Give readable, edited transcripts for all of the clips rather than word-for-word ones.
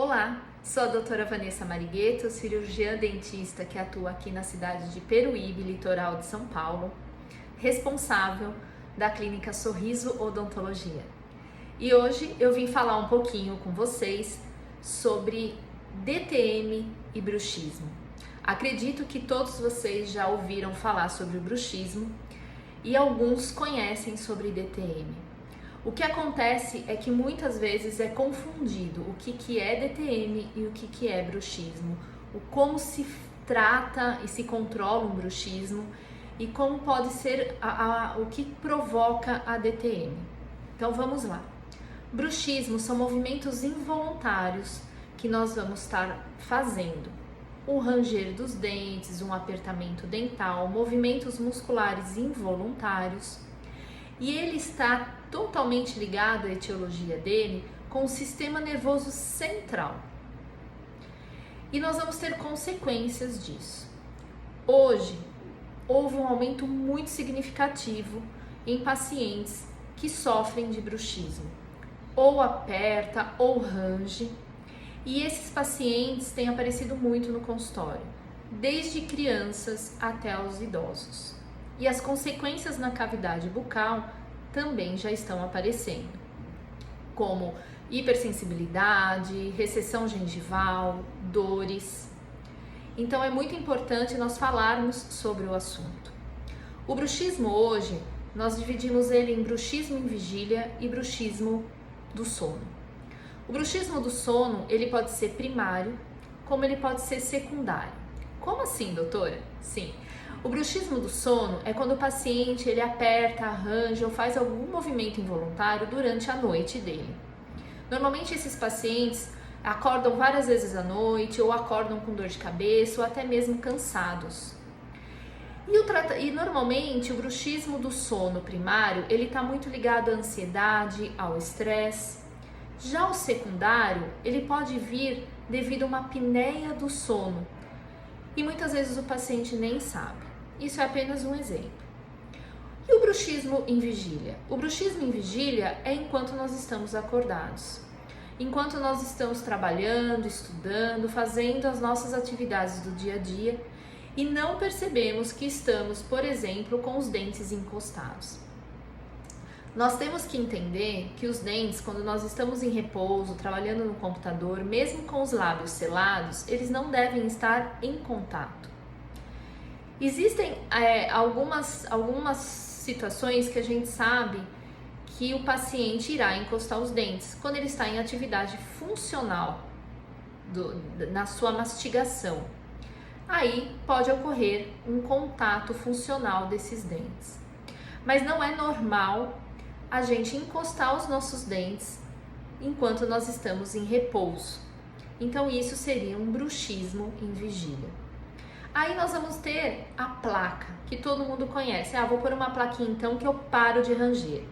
Olá, sou a doutora Vanessa Marigueto, cirurgiã dentista que atua aqui na cidade de Peruíbe, litoral de São Paulo, responsável da clínica Sorriso Odontologia. E hoje eu vim falar um pouquinho com vocês sobre DTM e bruxismo. Acredito que todos vocês já ouviram falar sobre o bruxismo e alguns conhecem sobre DTM. O que acontece é que muitas vezes é confundido o que é DTM e o que é bruxismo, como se trata e se controla um bruxismo e como pode ser o que provoca a DTM. Então vamos lá. Bruxismo são movimentos involuntários que nós vamos estar fazendo. Um ranger dos dentes, um apertamento dental, movimentos musculares involuntários. E ele está totalmente ligado à etiologia dele com o sistema nervoso central. E nós vamos ter consequências disso. Hoje, houve um aumento muito significativo em pacientes que sofrem de bruxismo. Ou aperta ou range. E esses pacientes têm aparecido muito no consultório, desde crianças até os idosos. E as consequências na cavidade bucal também já estão aparecendo, como hipersensibilidade, recessão gengival, dores. Então é muito importante nós falarmos sobre o assunto. O bruxismo hoje, nós dividimos ele em bruxismo em vigília e bruxismo do sono. O bruxismo do sono, ele pode ser primário, como ele pode ser secundário. Como assim, doutora? Sim. O bruxismo do sono é quando o paciente ele aperta, arranja ou faz algum movimento involuntário durante a noite dele. Normalmente esses pacientes acordam várias vezes à noite ou acordam com dor de cabeça ou até mesmo cansados. E normalmente o bruxismo do sono primário ele está muito ligado à ansiedade, ao estresse. Já o secundário ele pode vir devido a uma apneia do sono e muitas vezes o paciente nem sabe. Isso é apenas um exemplo. E o bruxismo em vigília? O bruxismo em vigília é enquanto nós estamos acordados. Enquanto nós estamos trabalhando, estudando, fazendo as nossas atividades do dia a dia e não percebemos que estamos, por exemplo, com os dentes encostados. Nós temos que entender que os dentes, quando nós estamos em repouso, trabalhando no computador, mesmo com os lábios selados, eles não devem estar em contato. Existem algumas situações que a gente sabe que o paciente irá encostar os dentes quando ele está em atividade funcional na sua mastigação. Aí pode ocorrer um contato funcional desses dentes. Mas não é normal a gente encostar os nossos dentes enquanto nós estamos em repouso. Então isso seria um bruxismo em vigília. Aí nós vamos ter a placa, que todo mundo conhece. Vou pôr uma plaquinha então que eu paro de ranger,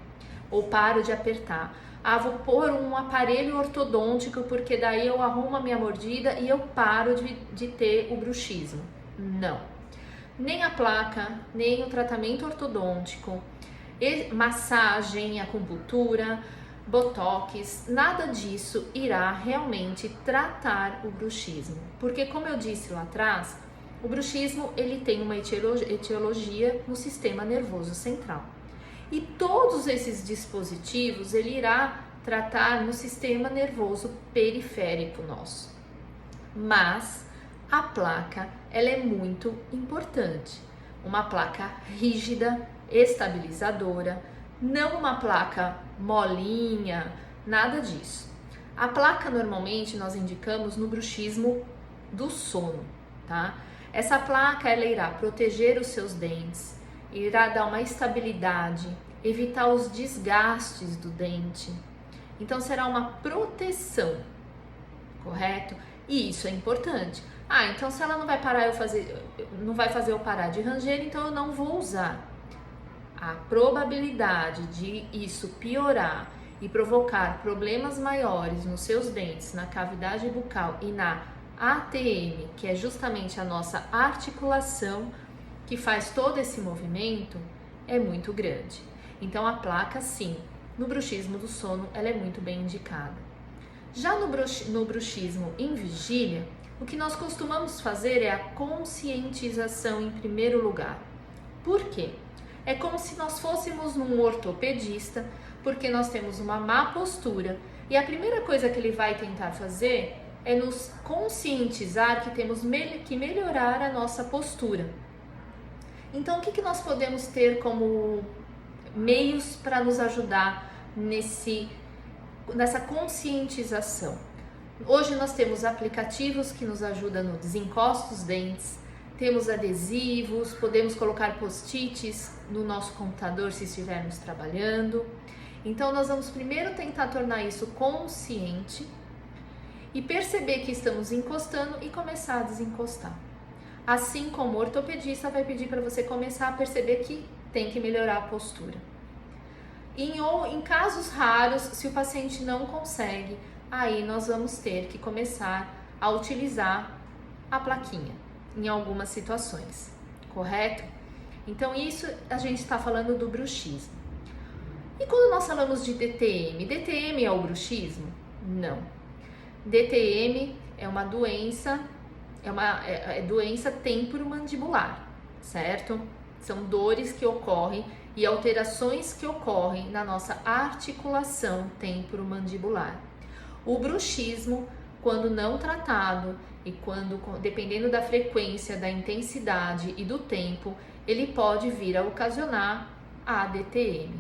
ou paro de apertar. Vou pôr um aparelho ortodôntico, porque daí eu arrumo a minha mordida e eu paro de ter o bruxismo. Não. Nem a placa, nem o tratamento ortodôntico, massagem, acupuntura, botox, nada disso irá realmente tratar o bruxismo. Porque como eu disse lá atrás, o bruxismo ele tem uma etiologia no sistema nervoso central. E todos esses dispositivos ele irá tratar no sistema nervoso periférico nosso. Mas a placa ela é muito importante. Uma placa rígida, estabilizadora, não uma placa molinha, nada disso. A placa normalmente nós indicamos no bruxismo do sono, tá? Essa placa ela irá proteger os seus dentes, irá dar uma estabilidade, evitar os desgastes do dente. Então será uma proteção, correto? E isso é importante. Então se ela não vai fazer eu parar de ranger, então eu não vou usar. A probabilidade de isso piorar e provocar problemas maiores nos seus dentes, na cavidade bucal e na ATM, que é justamente a nossa articulação que faz todo esse movimento, é muito grande. Então a placa, sim, no bruxismo do sono, ela é muito bem indicada. Já no bruxismo em vigília, o que nós costumamos fazer é a conscientização em primeiro lugar. Por quê? É como se nós fôssemos num ortopedista, porque nós temos uma má postura e a primeira coisa que ele vai tentar fazer é nos conscientizar que temos que melhorar a nossa postura. Então, o que nós podemos ter como meios para nos ajudar nessa conscientização? Hoje nós temos aplicativos que nos ajudam no desencosto dos dentes, temos adesivos, podemos colocar post-its no nosso computador se estivermos trabalhando. Então nós vamos primeiro tentar tornar isso consciente e perceber que estamos encostando e começar a desencostar. Assim como o ortopedista vai pedir para você começar a perceber que tem que melhorar a postura. Em casos raros, se o paciente não consegue, aí nós vamos ter que começar a utilizar a plaquinha em algumas situações, correto? Então isso a gente está falando do bruxismo. E quando nós falamos de DTM, DTM é o bruxismo? Não. DTM é uma doença, é doença temporomandibular, certo? São dores que ocorrem e alterações que ocorrem na nossa articulação temporomandibular. O bruxismo, quando não tratado e dependendo da frequência, da intensidade e do tempo, ele pode vir a ocasionar a DTM.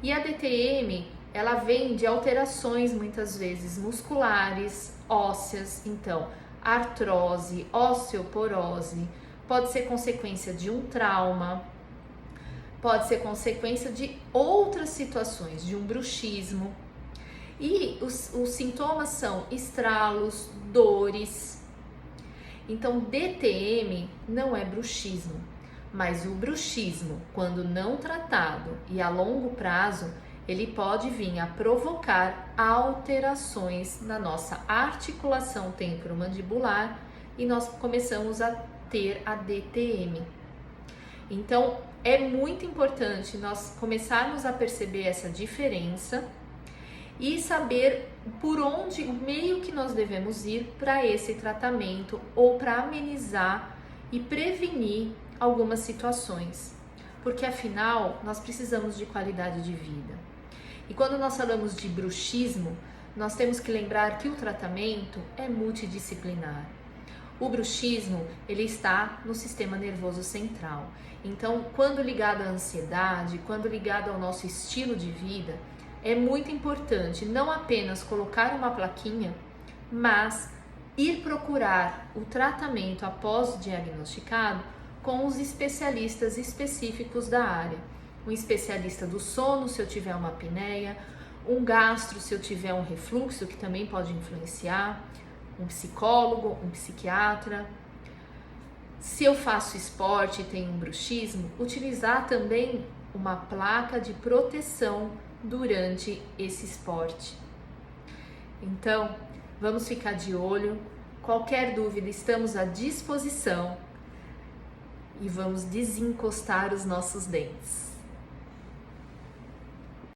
E a DTM, ela vem de alterações muitas vezes musculares, ósseas, então artrose, osteoporose, pode ser consequência de um trauma, pode ser consequência de outras situações, de um bruxismo. E os sintomas são estralos, dores. Então, DTM não é bruxismo, mas o bruxismo, quando não tratado e a longo prazo, ele pode vir a provocar alterações na nossa articulação temporomandibular e nós começamos a ter a DTM. Então, é muito importante nós começarmos a perceber essa diferença e saber por onde, o meio que nós devemos ir para esse tratamento ou para amenizar e prevenir algumas situações, porque afinal nós precisamos de qualidade de vida. E quando nós falamos de bruxismo, nós temos que lembrar que o tratamento é multidisciplinar. O bruxismo, ele está no sistema nervoso central. Então, quando ligado à ansiedade, quando ligado ao nosso estilo de vida, é muito importante não apenas colocar uma plaquinha, mas ir procurar o tratamento após diagnosticado com os especialistas específicos da área. Um especialista do sono, se eu tiver uma apneia, um gastro, se eu tiver um refluxo, que também pode influenciar, um psicólogo, um psiquiatra. Se eu faço esporte e tenho um bruxismo, utilizar também uma placa de proteção durante esse esporte. Então, vamos ficar de olho. Qualquer dúvida, estamos à disposição e vamos desencostar os nossos dentes.